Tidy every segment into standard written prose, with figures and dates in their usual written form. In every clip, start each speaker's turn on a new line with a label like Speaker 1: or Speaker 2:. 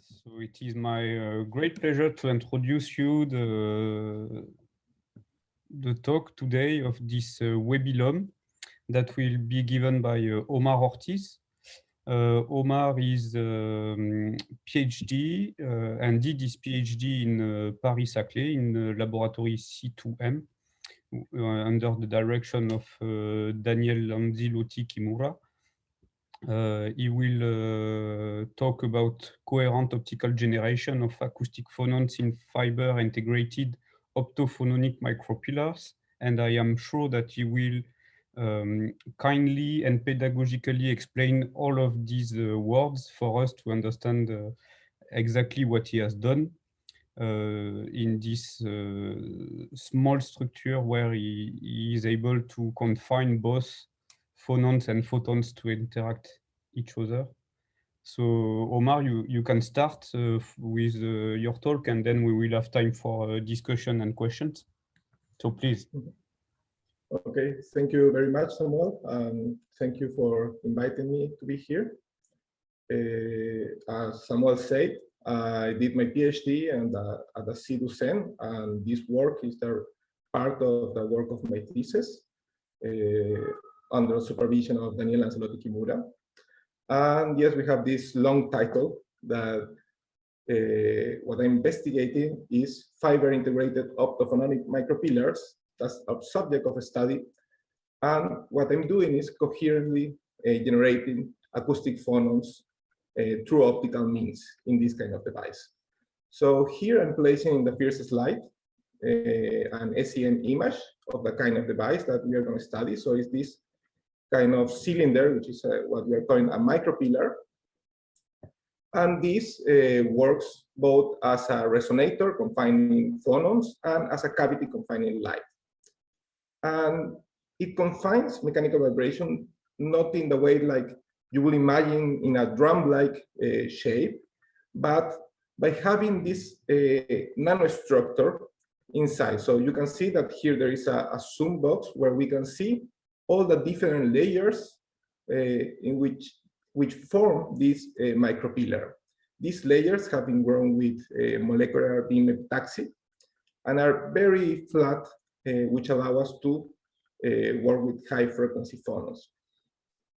Speaker 1: So it is my great pleasure to introduce you the talk today of this Webilum that will be given by Omar Ortiz. Omar is PhD and did his PhD in Paris-Saclay in the Laboratoire C2M under the direction of Daniel Lanzilotti Kimura. He will talk about coherent optical generation of acoustic phonons in fiber integrated optophononic micropillars. And I am sure that he will kindly and pedagogically explain all of these words for us to understand exactly what he has done in this small structure where he is able to confine both phonons and photons to interact each other. So Omar, you can start with your talk, and then we will have time for discussion and questions. So please.
Speaker 2: Okay, thank you very much, Samuel. Thank you for inviting me to be here. As Samuel said, I did my PhD and at the C2M, and this work is part of the work of my thesis under supervision of Daniel Lancelotti Kimura. And yes, we have this long title that what I'm investigating is fiber integrated optophononic micropillars. That's a subject of a study. And what I'm doing is coherently generating acoustic phonons through optical means in this kind of device. So here I'm placing in the first slide an SEM image of the kind of device that we are going to study. So it's this kind of cylinder, which is what we are calling a micropillar. And this works both as a resonator confining phonons and as a cavity confining light. And it confines mechanical vibration not in the way like you will imagine in a drum-like shape, but by having this nanostructure inside. So you can see that here there is a zoom box where we can see all the different layers in which form this micropillar. These layers have been grown with molecular beam epitaxy and are very flat, which allow us to work with high frequency phonons.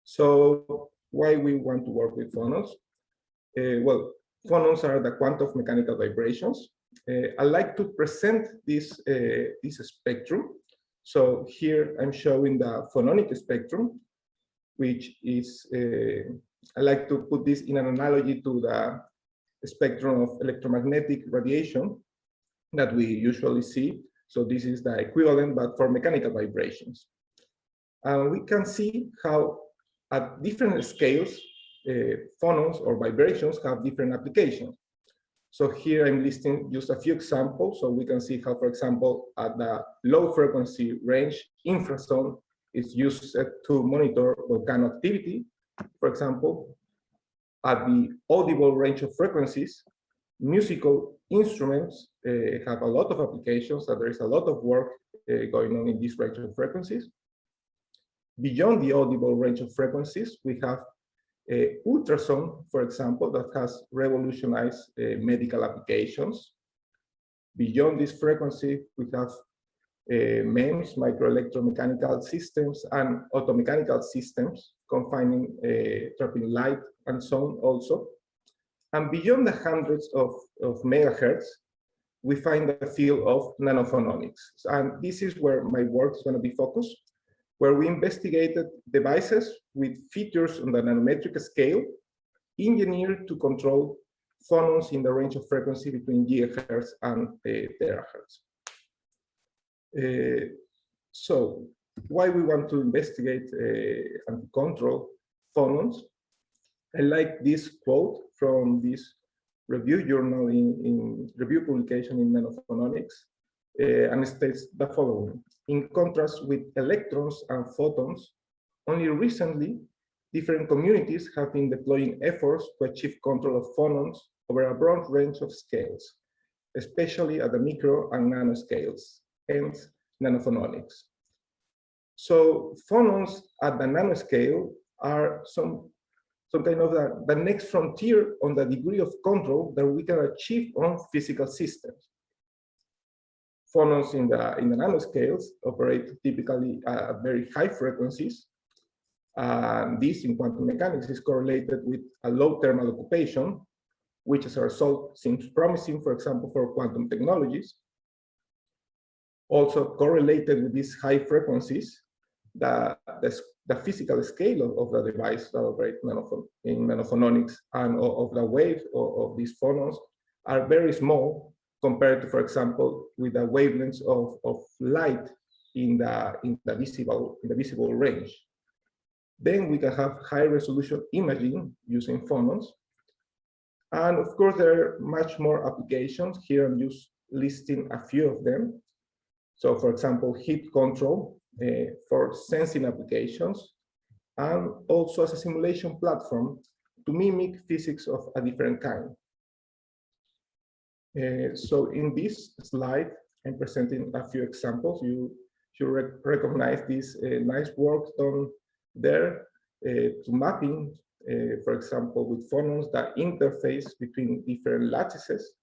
Speaker 2: So why we want to work with phonons? Well, phonons are the quantum of mechanical vibrations. I like to present this spectrum. So here I'm showing the phononic spectrum, which is, I like to put this in an analogy to the spectrum of electromagnetic radiation that we usually see. So this is the equivalent, but for mechanical vibrations. And we can see how at different scales, phonons or vibrations have different applications. So here I'm listing just a few examples. So we can see how, for example, at the low frequency range, infrasound is used to monitor volcano activity. For example, at the audible range of frequencies, musical instruments have a lot of applications, so there is a lot of work going on in this range of frequencies. Beyond the audible range of frequencies, we have ultrasound, for example, that has revolutionized medical applications. Beyond this frequency, we have MEMS, microelectromechanical systems, and automechanical systems, confining trapping light and sound also. And beyond the hundreds of megahertz, we find the field of nanophononics. And this is where my work is going to be focused, where we investigated devices with features on the nanometric scale, engineered to control phonons in the range of frequency between gigahertz and terahertz. So why we want to investigate and control phonons? I like this quote from this review journal in review publication in nanophononics, and it states the following: in contrast with electrons and photons, only recently different communities have been deploying efforts to achieve control of phonons over a broad range of scales, especially at the micro and nano scales, hence nanophononics. So phonons at the nanoscale are some kind of the next frontier on the degree of control that we can achieve on physical systems. Phonons in the nanoscales operate typically at very high frequencies. This in quantum mechanics is correlated with a low thermal occupation, which as a result seems promising, for example, for quantum technologies. Also correlated with these high frequencies, the physical scale of the device that operate in nanophononics and of the waves of these phonons are very small compared to, for example, with the wavelengths of light in the visible range. Then we can have high resolution imaging using phonons. And of course, there are much more applications. Here I'm just listing a few of them. So for example, heat control for sensing applications, and also as a simulation platform to mimic physics of a different kind. So in this slide, I'm presenting a few examples. You should recognize this nice work done there to mapping, for example, with phonons, the interface between different lattices.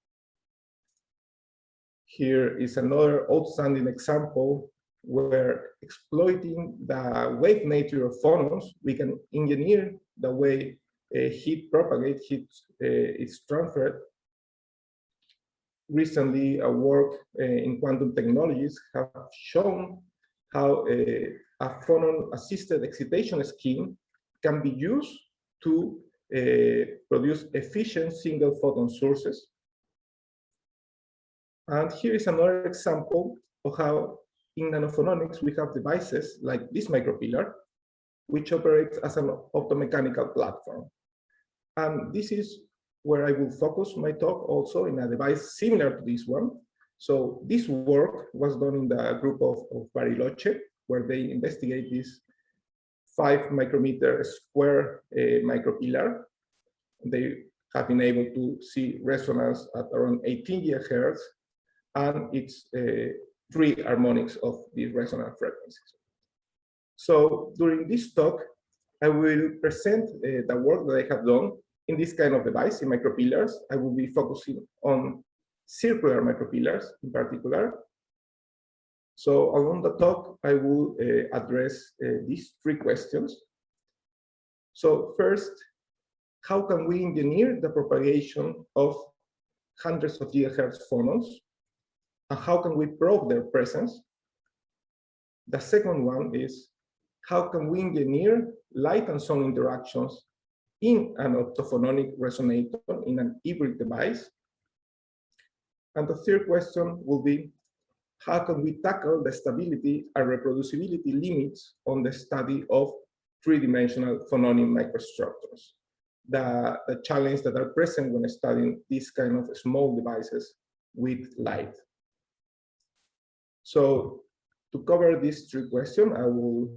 Speaker 2: Here is another outstanding example where, exploiting the wave nature of phonons, we can engineer the way heat propagates, heat is transferred. Recently, a work in quantum technologies have shown how a phonon-assisted excitation scheme can be used to produce efficient single photon sources. And here is another example of how in nanophononics we have devices like this micropillar, which operates as an optomechanical platform. And this is where I will focus my talk, also in a device similar to this one. So this work was done in the group of Bariloche, where they investigate this 5 micrometer square micropillar. They have been able to see resonance at around 18 gigahertz, and it's 3 harmonics of these resonant frequencies. So during this talk, I will present the work that I have done in this kind of device, in micropillars. I will be focusing on circular micropillars in particular. So along the talk, I will address these 3 questions. So first, how can we engineer the propagation of hundreds of gigahertz phonons? And how can we probe their presence? The second one is, how can we engineer light and sound interactions in an optophononic resonator in an hybrid device? And the third question will be, how can we tackle the stability and reproducibility limits on the study of 3-dimensional phononic microstructures, the challenges that are present when studying these kind of small devices with light. So to cover these 3 questions, I will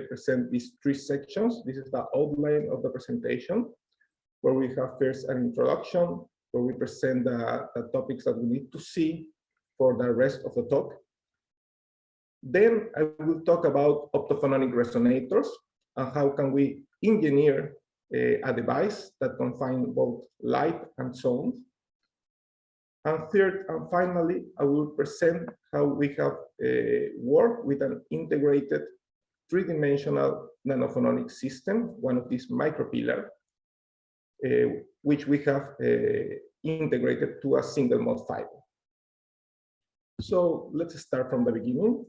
Speaker 2: present these 3 sections. This is the outline of the presentation, where we have first an introduction, where we present the topics that we need to see for the rest of the talk. Then I will talk about optophononic resonators and how can we engineer a device that combines both light and sound. And third and finally, I will present how we have worked with an integrated 3-dimensional nanophononic system, one of these micropillars, which we have integrated to a single mode fiber. So let's start from the beginning.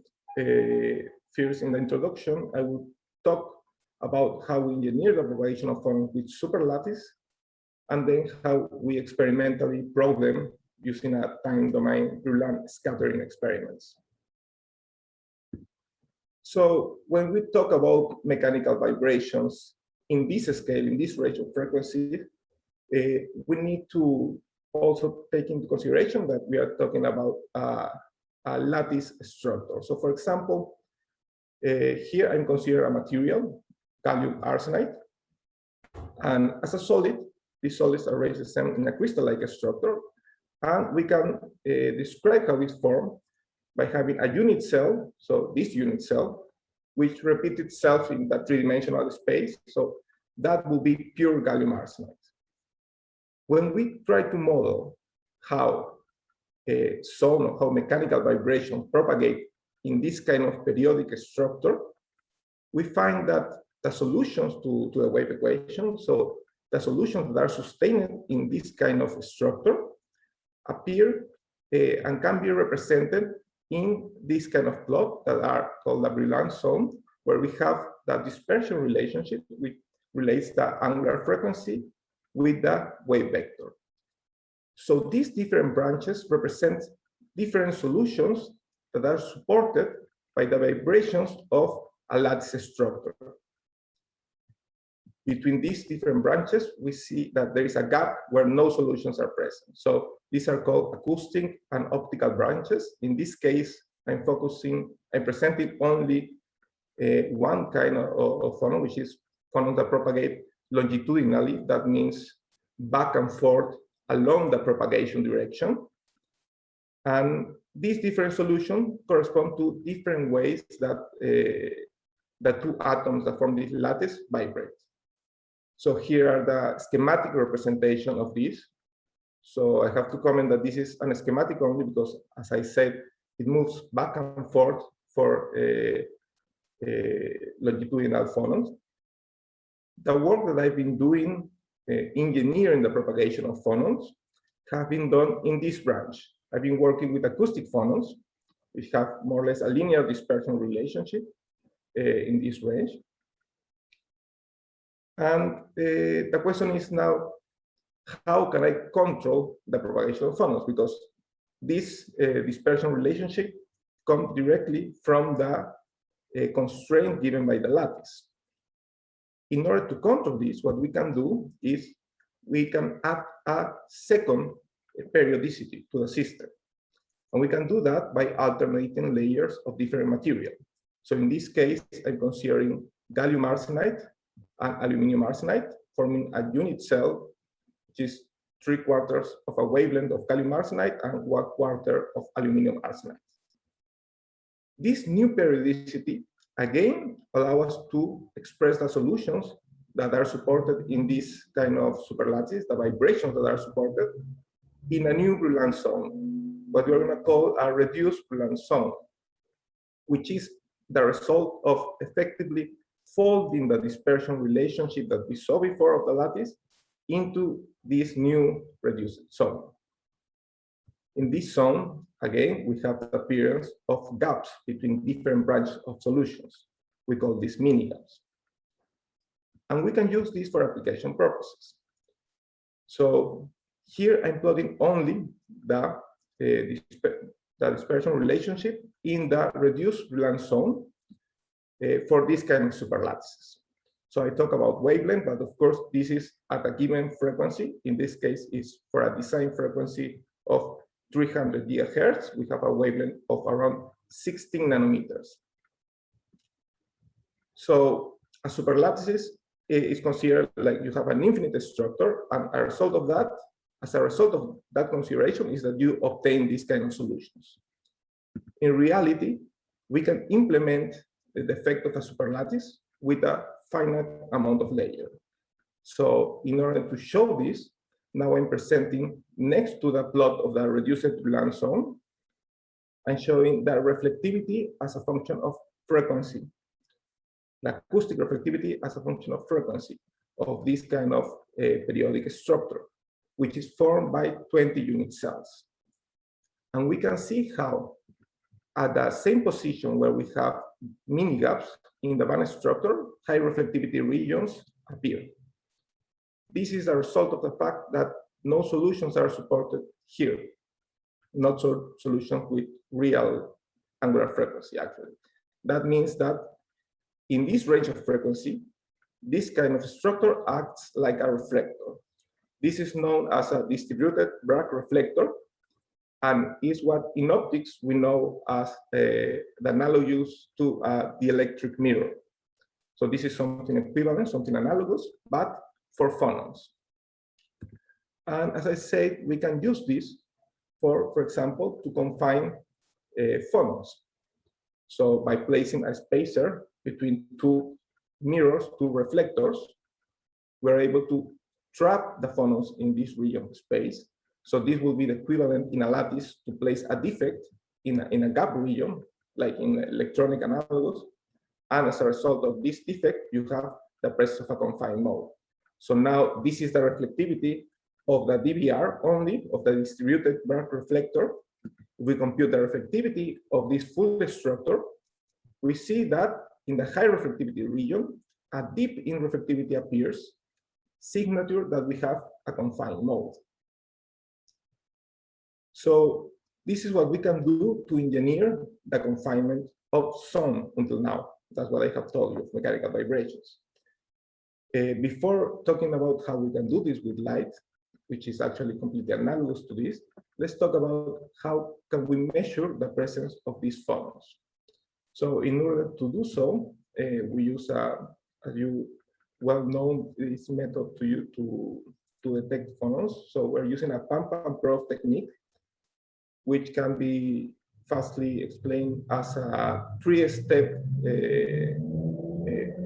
Speaker 2: First, in the introduction, I will talk about how we engineer the propagation of phonons with superlattice, and then how we experimentally probe them using a time domain Brouillard scattering experiments. So when we talk about mechanical vibrations in this scale, in this range of frequency, we need to also take into consideration that we are talking about a lattice structure. So for example, here I'm considering a material, gallium arsenide, and as a solid, these solids are arranged the same in a crystal-like structure, and we can describe how it's formed by having a unit cell, so this unit cell, which repeats itself in that 3-dimensional space. So that will be pure gallium arsenide. When we try to model how sound or how mechanical vibration propagate in this kind of periodic structure, we find that the solutions to the wave equation, so the solutions that are sustained in this kind of structure, appear and can be represented in this kind of plot that are called the Brillouin zone, where we have the dispersion relationship, which relates the angular frequency with the wave vector. So these different branches represent different solutions that are supported by the vibrations of a lattice structure. Between these different branches, we see that there is a gap where no solutions are present. So these are called acoustic and optical branches. In this case, I'm presenting only one kind of phonon, which is phonons that propagate longitudinally. That means back and forth along the propagation direction. And these different solutions correspond to different ways that the two atoms that form this lattice vibrate. So here are the schematic representation of this. So I have to comment that this is a schematic only because, as I said, it moves back and forth for longitudinal phonons. The work that I've been doing engineering the propagation of phonons have been done in this branch. I've been working with acoustic phonons, which have more or less a linear dispersion relationship in this range. And the question is now, how can I control the propagation of phonons? Because this dispersion relationship comes directly from the constraint given by the lattice. In order to control this, what we can do is we can add a second periodicity to the system. And we can do that by alternating layers of different material. So in this case, I'm considering gallium arsenide and aluminum arsenide, forming a unit cell, which is 3/4 of a wavelength of gallium arsenide and 1/4 of aluminum arsenide. This new periodicity, again, allows us to express the solutions that are supported in this kind of superlattice, the vibrations that are supported in a new Brillouin zone, what we're going to call a reduced Brillouin zone, which is the result of effectively folding the dispersion relationship that we saw before of the lattice into this new reduced zone. In this zone, again, we have the appearance of gaps between different branches of solutions. We call these mini gaps. And we can use this for application purposes. So here I'm plotting only the dispersion relationship in the reduced Brillouin zone for this kind of superlattices. So I talk about wavelength, but of course, this is at a given frequency. In this case, it's for a design frequency of 300 gigahertz. We have a wavelength of around 16 nanometers. So a superlattice is considered like you have an infinite structure, and a result of that, as a result of that consideration, is that you obtain these kind of solutions. In reality, we can implement the effect of a superlattice with a finite amount of layer. So in order to show this, now I'm presenting next to the plot of the reduced Brillouin zone, I'm showing the reflectivity as a function of frequency, the acoustic reflectivity as a function of frequency of this kind of periodic structure, which is formed by 20 unit cells. And we can see how at the same position where we have mini gaps in the band structure, high reflectivity regions appear. This is a result of the fact that no solutions are supported here, not solutions with real angular frequency, actually. That means that in this range of frequency, this kind of structure acts like a reflector. This is known as a distributed Bragg reflector, and is what in optics we know as the analogous to the electric mirror. So this is something equivalent, something analogous, but for phonons. And as I said, we can use this for example, to confine phonons. So by placing a spacer between two mirrors, two reflectors, we're able to trap the phonons in this region of space. So this will be the equivalent in a lattice to place a defect in a gap region, like in electronic analogous. And as a result of this defect, you have the presence of a confined mode. So now this is the reflectivity of the DVR only, of the distributed Bragg reflector. If we compute the reflectivity of this full structure, we see that in the high reflectivity region, a dip in reflectivity appears, signature that we have a confined mode. So this is what we can do to engineer the confinement of some until now. That's what I have told you of mechanical vibrations. Before talking about how we can do this with light, which is actually completely analogous to this, let's talk about how can we measure the presence of these phonons. So in order to do so, we use, as you well know, this method to detect phonons. So we're using a pump and probe technique, which can be fastly explained as a three-step,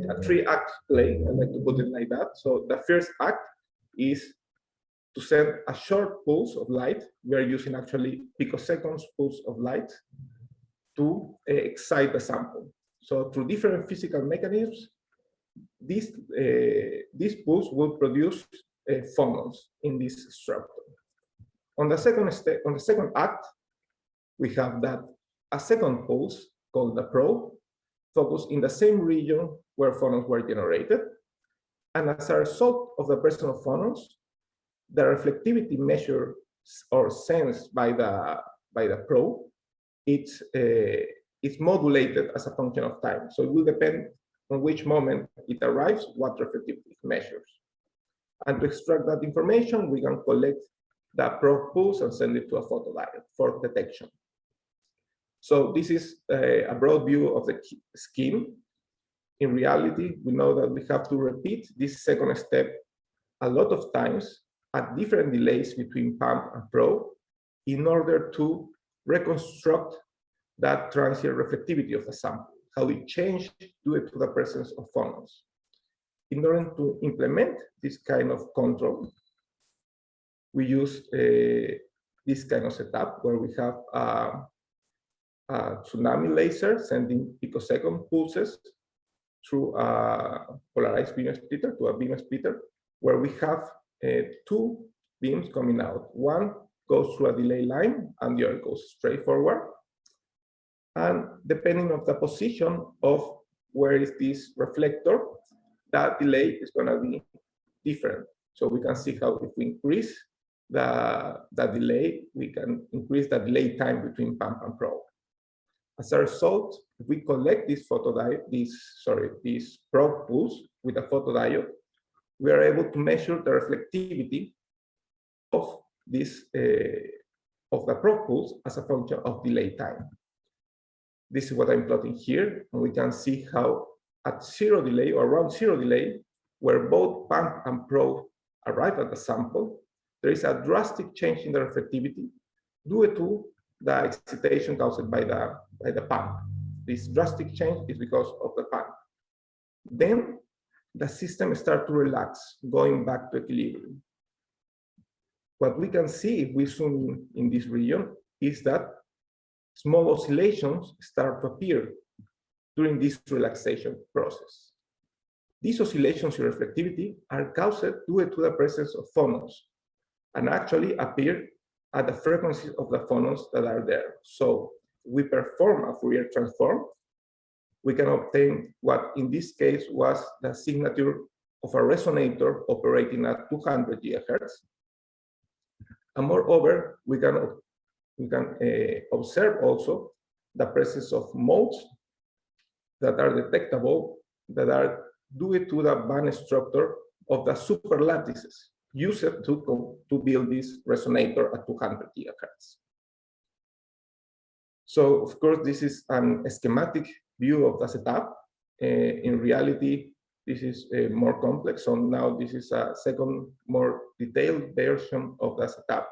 Speaker 2: a three-act play. I like to put it like that. So the first act is to send a short pulse of light. We are using actually picoseconds pulse of light to excite the sample. So through different physical mechanisms, this pulse will produce phonons in this structure. On the second step, on the second act, we have that a second pulse called the probe, focused in the same region where phonons were generated. And as a result of the presence of phonons, the reflectivity measured or sensed by the probe, it's modulated as a function of time. So it will depend on which moment it arrives, what reflectivity it measures. And to extract that information, we can collect the probe pulse and send it to a photodiode for detection. So this is a broad view of the scheme. In reality, we know that we have to repeat this second step a lot of times at different delays between pump and probe in order to reconstruct that transient reflectivity of the sample, how it changed due to the presence of phonons. In order to implement this kind of control, we use this kind of setup where we have a tsunami laser sending picosecond pulses through a polarized beam splitter to a beam splitter, where we have two beams coming out. One goes through a delay line and the other goes straight forward. And depending on the position of where is this reflector, that delay is going to be different. So we can see how if we increase the delay, we can increase the delay time between pump and probe. As a result, if we collect this this probe pulse with a photodiode, we are able to measure the reflectivity of this of the probe pulse as a function of delay time. This is what I'm plotting here, and we can see how at zero delay or around zero delay, where both pump and probe arrive at the sample, there is a drastic change in the reflectivity due to the excitation caused by the pump. This drastic change is because of the pump. Then the system starts to relax, going back to equilibrium. What we can see if we zoom in this region is that small oscillations start to appear during this relaxation process. These oscillations in reflectivity are caused due to the presence of phonons and actually appear at the frequencies of the phonons that are there. So we perform a Fourier transform, we can obtain what in this case was the signature of a resonator operating at 200 GHz. And moreover, we can observe also the presence of modes that are detectable that are due to the band structure of the superlattices used to build this resonator at 200 GHz. So, of course, this is a schematic view of the setup. In reality, this is more complex. So now this is a second, more detailed version of the setup.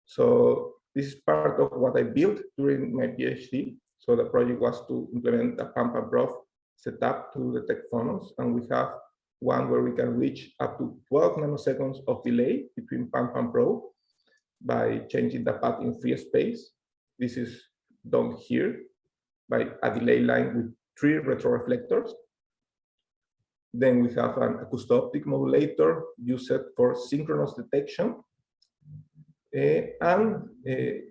Speaker 2: So this is part of what I built during my PhD. So the project was to implement a pump and probe setup to detect phonons, and we have one where we can reach up to 12 nanoseconds of delay between pump and probe by changing the path in free space. This is done here by a delay line with 3 retroreflectors. Then we have an acoustic modulator used for synchronous detection.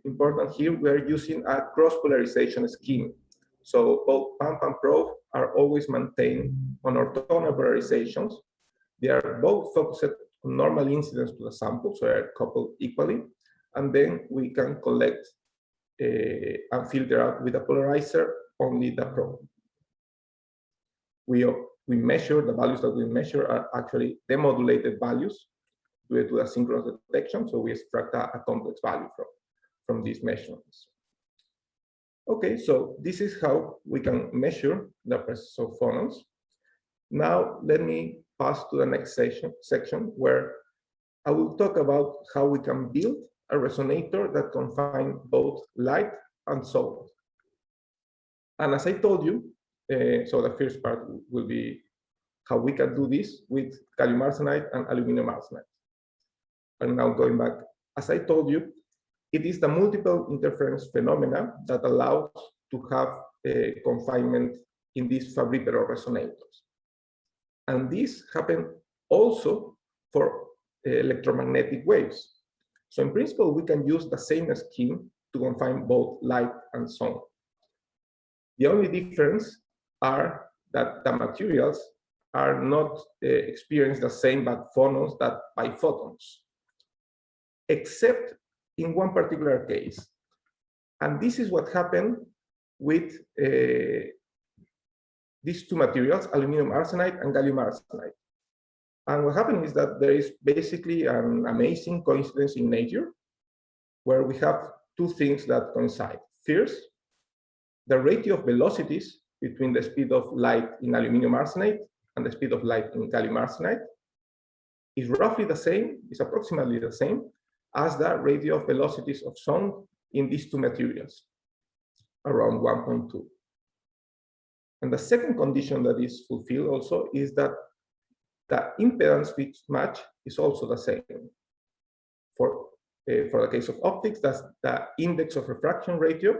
Speaker 2: Important here, we are using a cross-polarization scheme. So both pump and probe are always maintained on orthogonal polarizations. They are both focused on normal incidence to the sample, so they are coupled equally. And then we can collect and filter out with a polarizer only the probe. We measure, the values that we measure are actually demodulated values due to asynchronous detection, so we extract a complex value from these measurements. Okay, so this is how we can measure the presence of phonons. Now, let me pass to the next section where I will talk about how we can build a resonator that combines both light and sound. And as I told you, so the first part will be how we can do this with gallium arsenide and aluminum arsenide. And now going back, as I told you, it is the multiple interference phenomena that allows to have a confinement in these Fabry-Perot resonators. And this happens also for electromagnetic waves. So in principle, we can use the same scheme to confine both light and sound. The only difference are that the materials are not experienced the same by phonons that by photons, except in one particular case. And this is what happened with these two materials, aluminum arsenide and gallium arsenide. And what happened is that there is basically an amazing coincidence in nature where we have two things that coincide. First, the ratio of velocities between the speed of light in aluminum arsenide and the speed of light in gallium arsenide is roughly the same, is approximately the same as the ratio of velocities of sound in these two materials, around 1.2. And the second condition that is fulfilled also is that the impedance match is also the same. For the case of optics, that's the index of refraction ratio.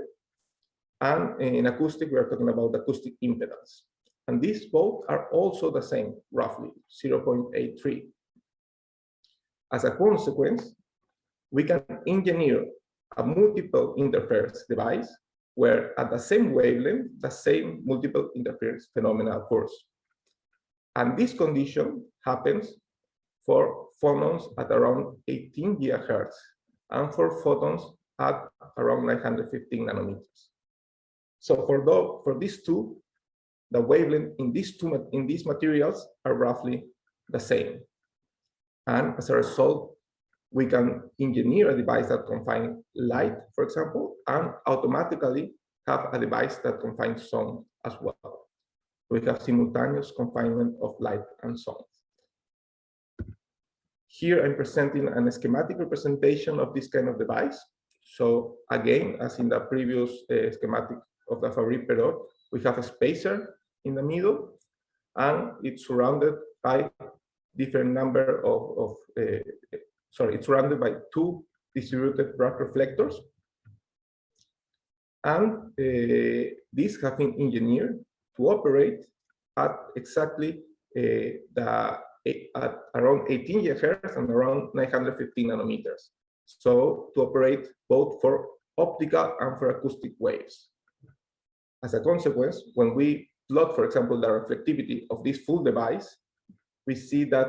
Speaker 2: And in acoustic, we are talking about the acoustic impedance. And these both are also the same, roughly 0.83. As a consequence, we can engineer a multiple interference device where at the same wavelength, the same multiple interference phenomena occurs. And this condition happens for phonons at around 18 gigahertz and for photons at around 915 nanometers. So for these two, the wavelength in these materials are roughly the same. And as a result, we can engineer a device that confines light, for example, and automatically have a device that confines sound as well. We have simultaneous confinement of light and sound. Here I'm presenting a schematic representation of this kind of device. So again, as in the previous schematic of the Fabry-Perot, we have a spacer in the middle, and it's surrounded by different number it's surrounded by two distributed Bragg reflectors. And these have been engineered to operate at exactly at around 18 gigahertz and around 915 nanometers. So to operate both for optical and for acoustic waves. As a consequence, when we plot, for example, the reflectivity of this full device, we see that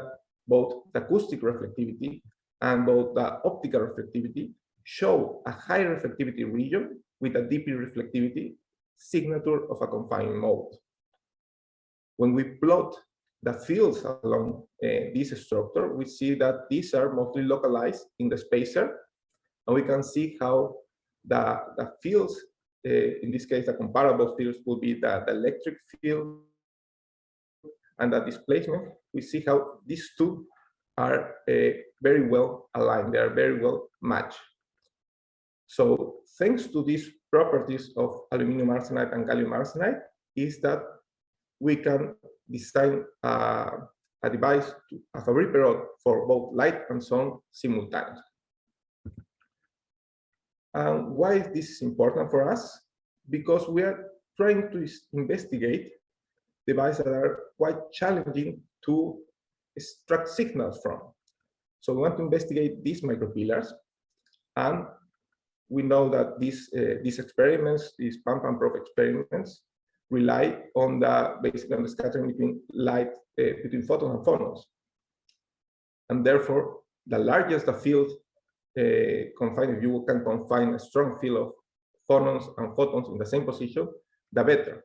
Speaker 2: both the acoustic reflectivity and both the optical reflectivity show a high reflectivity region with a DP reflectivity signature of a confining mode. When we plot the fields along this structure, we see that these are mostly localized in the spacer, and we can see how the fields, in this case, the comparable fields will be the electric field and the displacement. We see how these two are very well aligned, they are very well matched. So thanks to these properties of aluminum arsenide and gallium arsenide is that we can design a a device as a repairer for both light and sound simultaneously. And why this is important for us? Because we are trying to investigate devices that are quite challenging to extract signals from. So we want to investigate these micropillars, and we know that these experiments, these pump-and-probe experiments, rely on basically on the scattering between light, between photons and phonons. And therefore, the largest the field confined, if you can confine a strong field of phonons and photons in the same position, the better.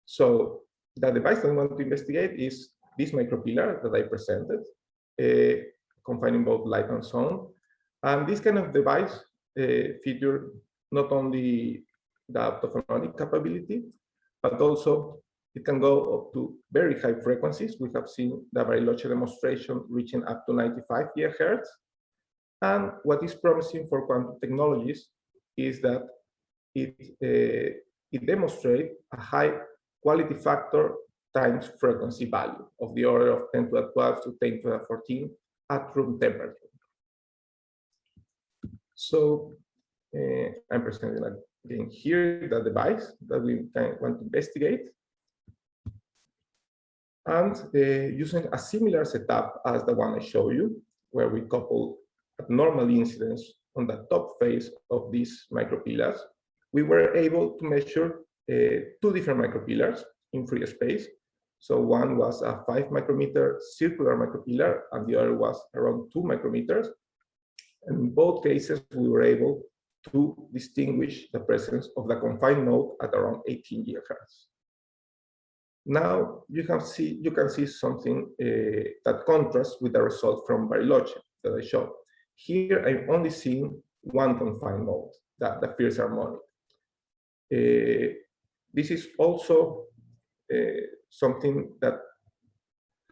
Speaker 2: So the device that we want to investigate is this micropillar that I presented, confining both light and sound. And this kind of device features not only the optophonic capability, but also it can go up to very high frequencies. We have seen the Bariloche demonstration reaching up to 95 GHz. And what is promising for quantum technologies is that it demonstrates a high quality factor times frequency value of the order of 10 to the 12 to 10 to the 14 at room temperature. So I'm presenting again here the device that we want to investigate. And using a similar setup as the one I showed you, where we couple abnormal incidence on the top face of these micropillars, we were able to measure two different micropillars in free space. So one was a 5 micrometer circular micropillar, and the other was around 2 micrometers. And in both cases, we were able to distinguish the presence of the confined node at around 18 GHz. Now you can see something that contrasts with the result from Bariloche that I showed. Here I'm only seeing one confined node, the first harmonic. This is also something that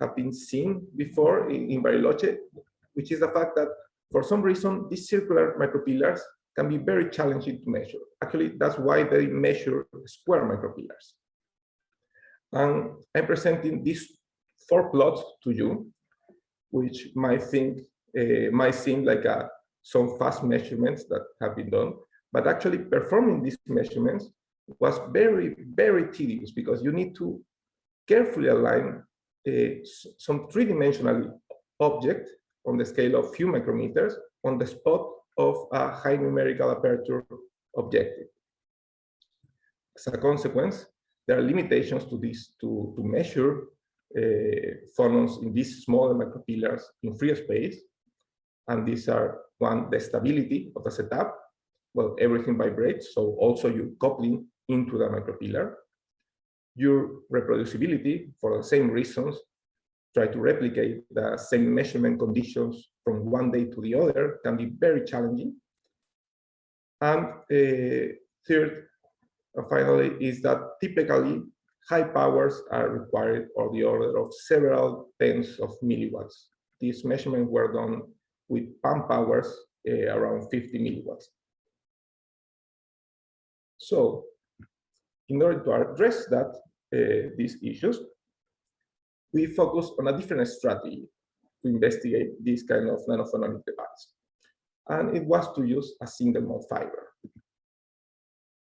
Speaker 2: have been seen before in Bariloche, which is the fact that for some reason these circular micropillars can be very challenging to measure. Actually, that's why they measure square micropillars. And I'm presenting these 4 plots to you, which might seem like some fast measurements that have been done, but actually performing these measurements was very, very tedious because you need to carefully align some three-dimensional object on the scale of few micrometers on the spot of a high numerical aperture objective. As a consequence, there are limitations to this to measure phonons in these smaller micropillars in free space. And these are, one, the stability of the setup. Well, everything vibrates, so also your coupling into the micropillar. Your reproducibility, for the same reasons, try to replicate the same measurement conditions from one day to the other can be very challenging. And third, finally, is that typically high powers are required on the order of several tens of milliwatts. These measurements were done with pump powers around 50 milliwatts. So, in order to address these issues, we focused on a different strategy to investigate this kind of nanophononic device. And it was to use a single mode fiber.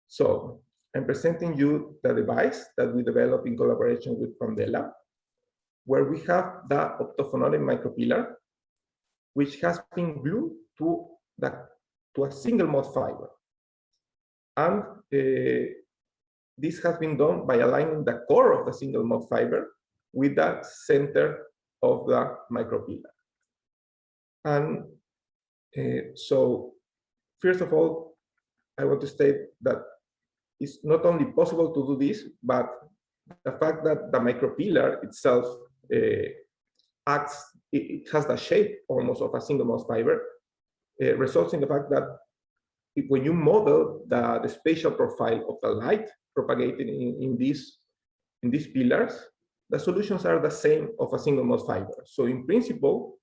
Speaker 2: So, I'm presenting you the device that we developed in collaboration with Pandela, where we have the optophononic micropillar, which has been glued to a single mode fiber. And this has been done by aligning the core of the single mode fiber with the center of the micropillar. And so, first of all, I want to state that it's not only possible to do this, but the fact that the micropillar itself it has the shape almost of a single mode fiber, results in the fact that when you model the spatial profile of the light propagated in these pillars, the solutions are the same of a single mode fiber. So in principle,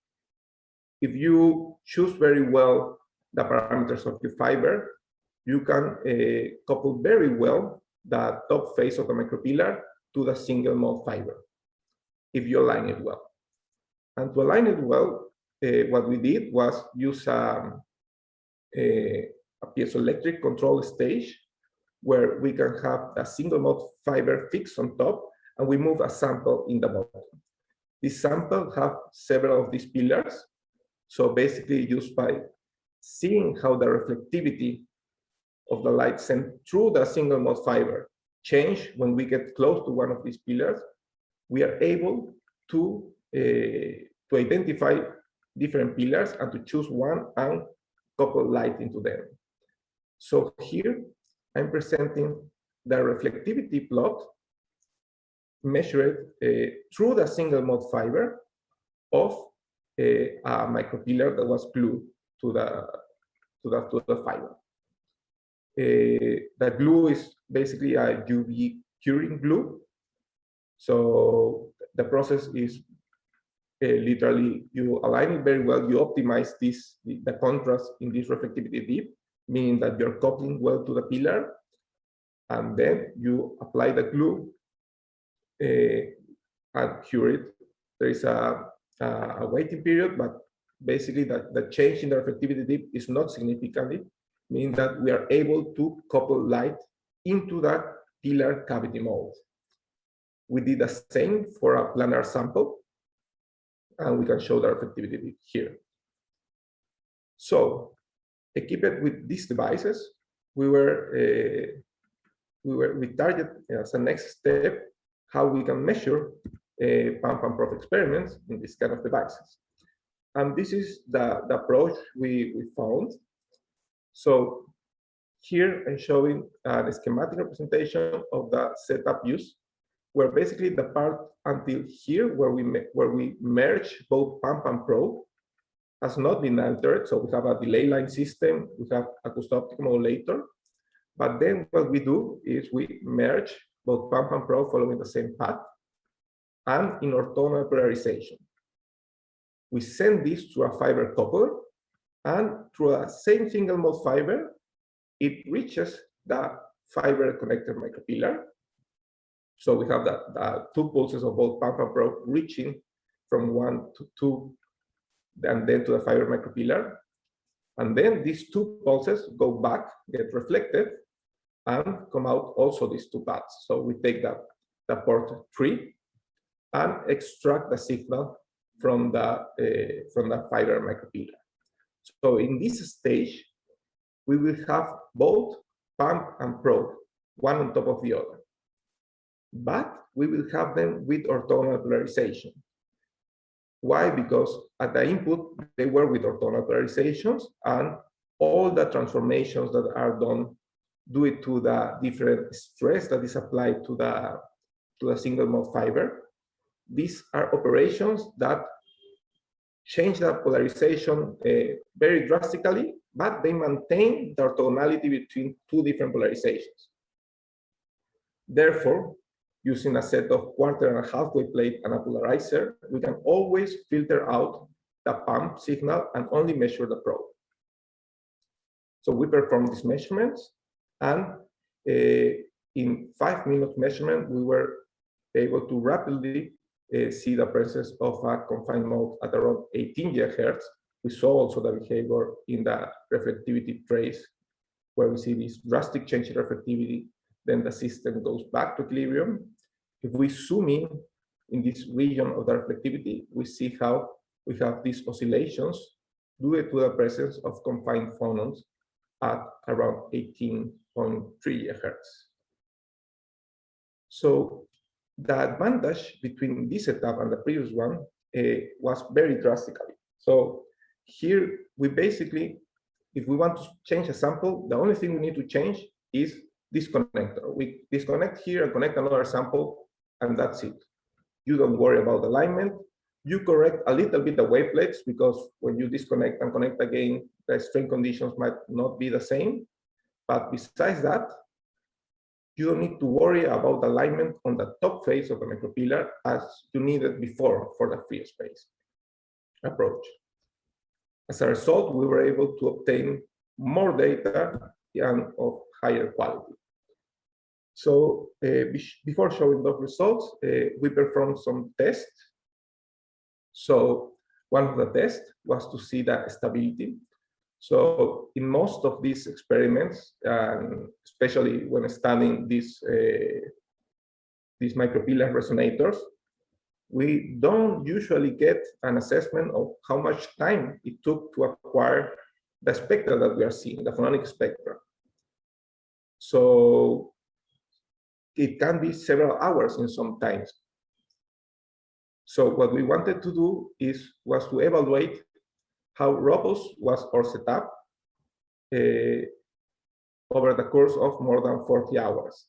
Speaker 2: if you choose very well the parameters of your fiber, you can couple very well the top face of the micropillar to the single mode fiber. if you align it well. And to align it well, what we did was use a piezoelectric control stage where we can have a single mode fiber fixed on top, and we move a sample in the bottom. This sample have several of these pillars. So basically used by seeing how the reflectivity of the light sent through the single mode fiber change when we get close to one of these pillars, we are able to identify different pillars and to choose one and couple light into them. So here I'm presenting the reflectivity plot measured through the single mode fiber of a micropillar that was glued to the fiber. The glue is basically a UV curing glue. So the process is literally you align it very well, you optimize the contrast in this reflectivity dip, meaning that you're coupling well to the pillar, and then you apply the glue and cure it. There is a waiting period, but basically the change in the reflectivity dip is not significantly, meaning that we are able to couple light into that pillar cavity mold. We did the same for a planar sample, and we can show the reflectivity dip here. So, equipped with these devices, we target as a next step how we can measure pump and probe experiments in this kind of devices. And this is the approach we found. So here I'm showing a schematic representation of the setup used, where basically the part until here, where we merge both pump and probe, has not been altered. So we have a delay line system, we have acoustic modulator, but then what we do is we merge both pump and probe following the same path and in orthogonal polarization. We send this to a fiber coupler, and through a same single mode fiber, it reaches the fiber connector micropillar. So we have the two pulses of both pump and probe reaching from 1 to 2, and then to the fiber micropillar. And then these two pulses go back, get reflected, and come out also these two paths. So we take the port 3 and extract the signal from the fiber micropillar. So in this stage, we will have both pump and probe, one on top of the other. But we will have them with orthogonal polarization. Why? Because at the input, they were with orthogonal polarizations, and all the transformations that are done due to the different stress that is applied to the single mode fiber. These are operations that change the polarization very drastically, but they maintain the orthogonality between two different polarizations. Therefore, using a set of quarter and a half wave plate and a polarizer, we can always filter out the pump signal and only measure the probe. So we performed these measurements, and in 5-minute measurement, we were able to rapidly see the presence of a confined mode at around 18 GHz. We saw also the behavior in the reflectivity trace, where we see this drastic change in reflectivity, then the system goes back to equilibrium. If we zoom in this region of the reflectivity, we see how we have these oscillations due to the presence of confined phonons at around 18.3 GHz. So the advantage between this setup and the previous one was very drastically. So here we basically, if we want to change a sample, the only thing we need to change is this connector. We disconnect here and connect another sample, and that's it. You don't worry about alignment. You correct a little bit the waveplates, because when you disconnect and connect again, the strain conditions might not be the same. But besides that, you don't need to worry about alignment on the top face of the micropillar as you needed before for the free space approach. As a result, we were able to obtain more data and of higher quality. So before showing those results, we performed some tests. So one of the tests was to see the stability. So in most of these experiments, especially when studying these micropillar resonators, we don't usually get an assessment of how much time it took to acquire the spectra that we are seeing, the phononic spectra. So it can be several hours in some times. So what we wanted to do was to evaluate how robust was our setup over the course of more than 40 hours.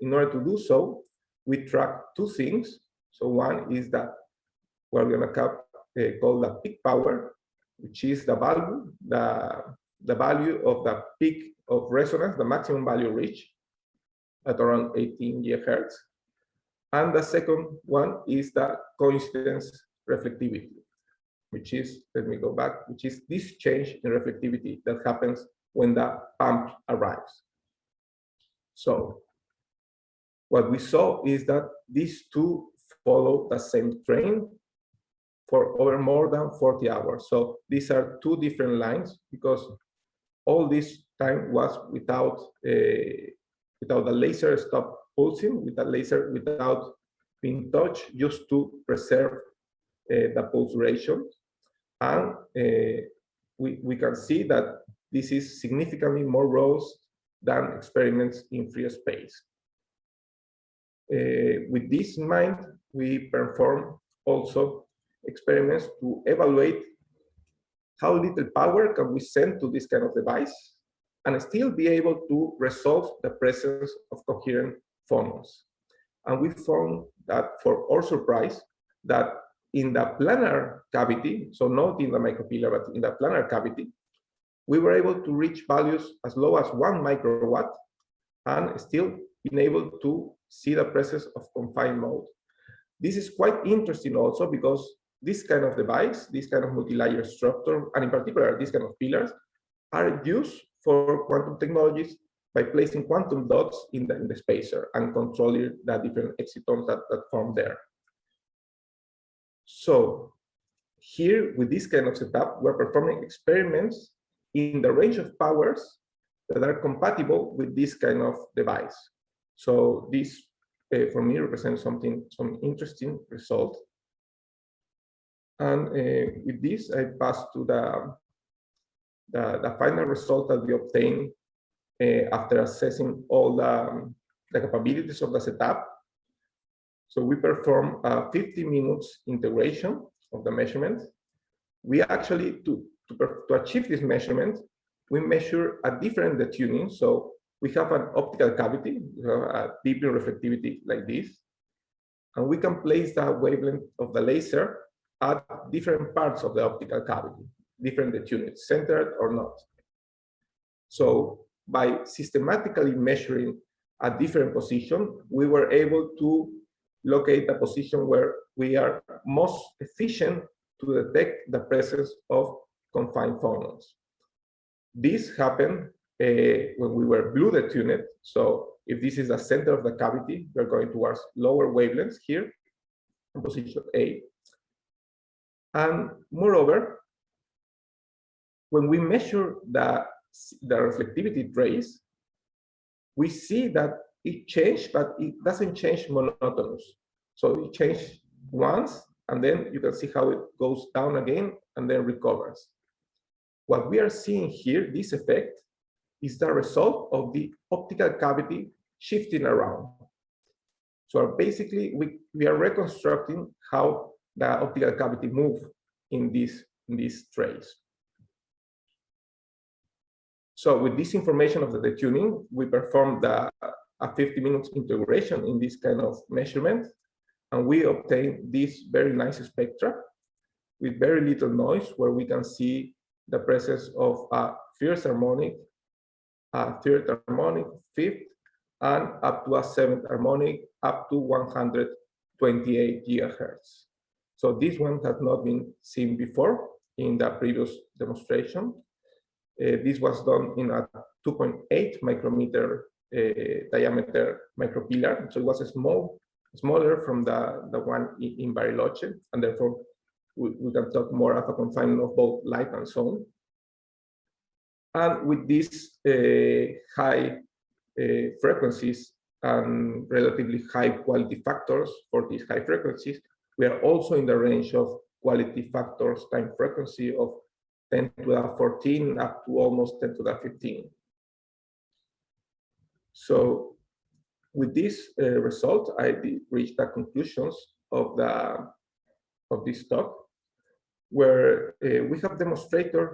Speaker 2: In order to do so, we track two things. So one is that we're going to call the peak power, which is the value of the peak of resonance, the maximum value reached at around 18 GHz. And the second one is the coincidence reflectivity, which is, let me go back, which is this change in reflectivity that happens when the pump arrives. So what we saw is that these two follow the same trend for over more than 40 hours. So these are two different lines because all this time was without the laser stop pulsing, with the laser without being touched, just to preserve the pulse duration. And we can see that this is significantly more robust than experiments in free space. With this in mind, we perform also experiments to evaluate how little power can we send to this kind of device and still be able to resolve the presence of coherent phonons. And we found that, for our surprise, that in the planar cavity, so not in the micropillar, but in the planar cavity, we were able to reach values as low as 1 microwatt and still being able to see the presence of confined mode. This is quite interesting also because this kind of device, this kind of multi-layer structure, and in particular, these kind of pillars, are used for quantum technologies by placing quantum dots in the spacer and controlling the different excitons that form there. So here, with this kind of setup, we're performing experiments in the range of powers that are compatible with this kind of device. So this, for me, represents some interesting result. And with this, I pass to the final result that we obtained after assessing all the capabilities of the setup. So we perform a 50 minutes integration of the measurement. We actually, to achieve this measurement, we measure a different detuning. So we have an optical cavity, we have a deeper reflectivity like this, and we can place the wavelength of the laser at different parts of the optical cavity, different detunings, centered or not. So by systematically measuring a different position, we were able to locate the position where we are most efficient to detect the presence of confined phonons. This happened when we were blue detuned. So if this is the center of the cavity, we're going towards lower wavelengths here in position A. And moreover, when we measure the reflectivity trace, we see that it changed, but it doesn't change monotonous. So it changed once, and then you can see how it goes down again and then recovers. What we are seeing here, this effect, is the result of the optical cavity shifting around. So basically, we are reconstructing how the optical cavity moves in this trace. So with this information of the detuning, we performed a 50 minutes integration in this kind of measurement, and we obtained this very nice spectra with very little noise, where we can see the presence of a first harmonic, a third harmonic, fifth, and up to a seventh harmonic, up to 128 GHz. So this one has not been seen before in the previous demonstration. This was done in a 2.8 micrometer diameter micropillar. So it was smaller from the one in Bariloche, and therefore we can talk more of a confinement of both light and sound. And with these high frequencies and relatively high quality factors for these high frequencies, we are also in the range of quality factors time frequency of 10 to the 14 up to almost 10 to the 15. So with this result, I reached the conclusions of this talk, where we have demonstrated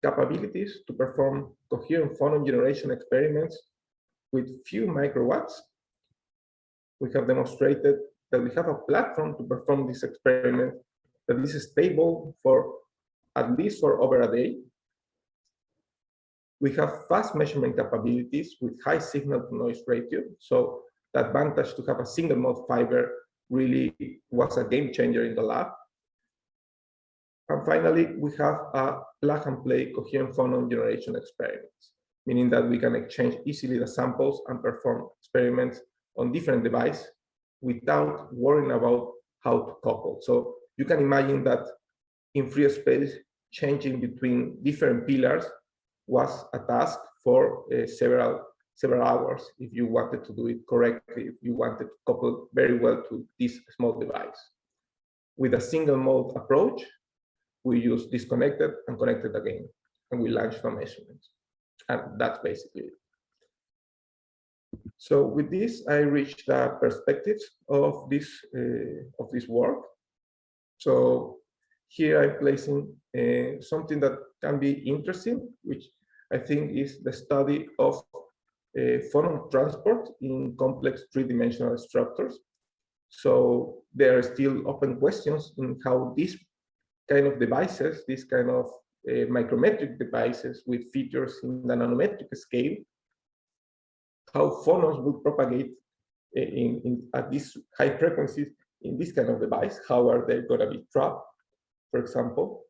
Speaker 2: capabilities to perform coherent phonon generation experiments with few microwatts. We have demonstrated that we have a platform to perform this experiment that is stable for at least for over a day. We have fast measurement capabilities with high signal to noise ratio. So the advantage to have a single mode fiber really was a game changer in the lab. And finally, we have a plug and play coherent phonon generation experiments, meaning that we can exchange easily the samples and perform experiments on different devices without worrying about how to couple. So you can imagine that in free space, changing between different pillars was a task for several hours if you wanted to do it correctly, if you wanted to couple very well to this small device. With a single mode approach, we use disconnected and connected again, and we launch the measurements. And that's basically it. So with this, I reached the perspectives of this work. So here I'm placing something that can be interesting, which I think is the study of phonon transport in complex three-dimensional structures. So there are still open questions in how these kind of devices, these kind of micrometric devices with features in the nanometric scale, how phonons would propagate at these high frequencies in this kind of device. How are they going to be trapped, for example?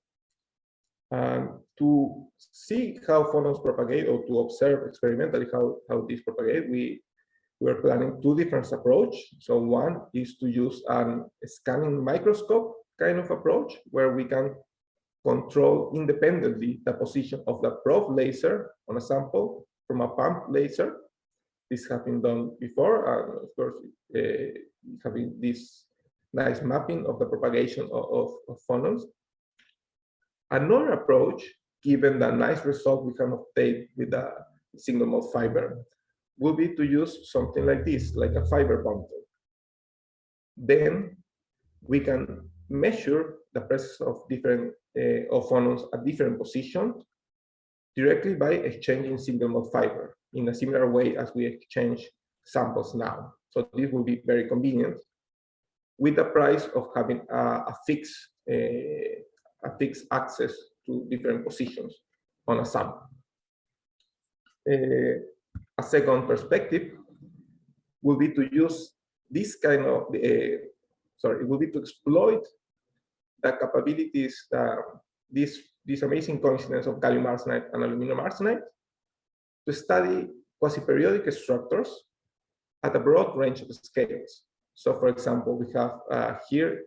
Speaker 2: To see how phonons propagate, or to observe experimentally how these propagate, we are planning two different approaches. So one is to use a scanning microscope kind of approach, where we can control independently the position of the probe laser on a sample from a pump laser. This has been done before, and of course, having this nice mapping of the propagation of phonons. Another approach, given the nice result we can obtain with a single mode fiber, will be to use something like this, like a fiber bundle. Then we can measure the presence of different phonons at different positions directly by exchanging single mode fiber in a similar way as we exchange samples now. So this will be very convenient, with the price of having a fixed access to different positions on a sample. A second perspective will be to use this kind of, it will be to exploit the capabilities, this amazing coincidence of gallium arsenide and aluminum arsenide, to study quasi-periodic structures at a broad range of scales. So for example, we have here,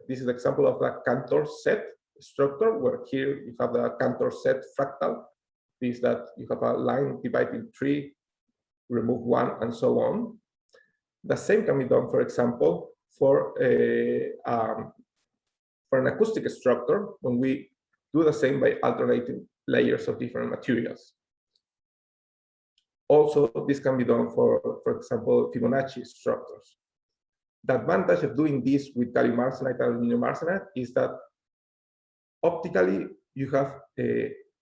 Speaker 2: this is an example of a Cantor set structure, where here you have the Cantor set fractal. This that you have a line divided in three, remove one, and so on. The same can be done, for example, for an acoustic structure, when we do the same by alternating layers of different materials. Also, this can be done for example, Fibonacci structures. The advantage of doing this with gallium arsenide and aluminum arsenide is that optically you have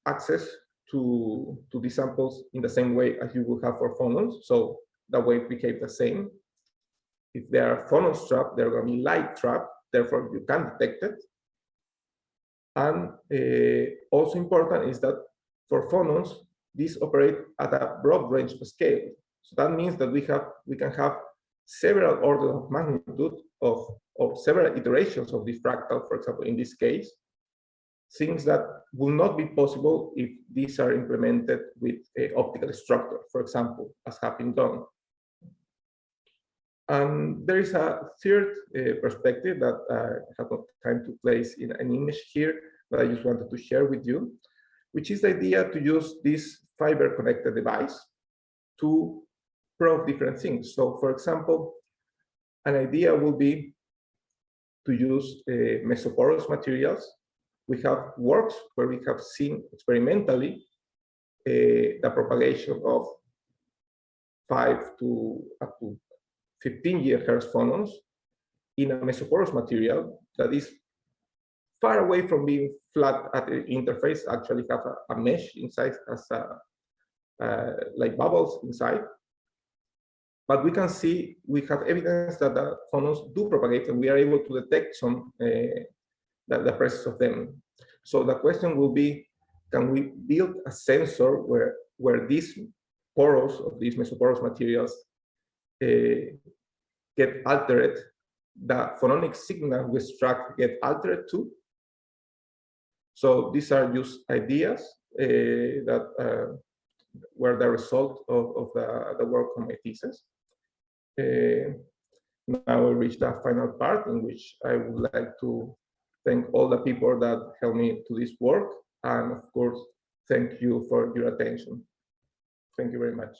Speaker 2: access to these samples in the same way as you would have for phonons. So the wave behave the same. If there are phonons trapped, they're going to be light trapped, therefore you can detect it. And also important is that for phonons, these operate at a broad range of scale. So that means that we can have several orders of magnitude of several iterations of this fractal, for example, in this case. things that will not be possible if these are implemented with optical structure, for example, as have been done. And there is a third perspective that I have not time to place in an image here, but I just wanted to share with you, which is the idea to use this fiber connected device to prove different things. So for example, an idea will be to use mesoporous materials. We have works where we have seen experimentally the propagation of 5 to up to 15 GHz phonons in a mesoporous material that is far away from being flat at the interface, actually have a mesh inside as like bubbles inside. But we can see, we have evidence that the phonons do propagate, and we are able to detect some the presence of them. So the question will be, can we build a sensor where these pores of these mesoporous materials get altered, the phononic signal we extract get altered too? So these are just ideas that were the result of the work on my thesis. Now we reach the final part in which I would like to thank all the people that helped me to this work, and of course, thank you for your attention. Thank you very much.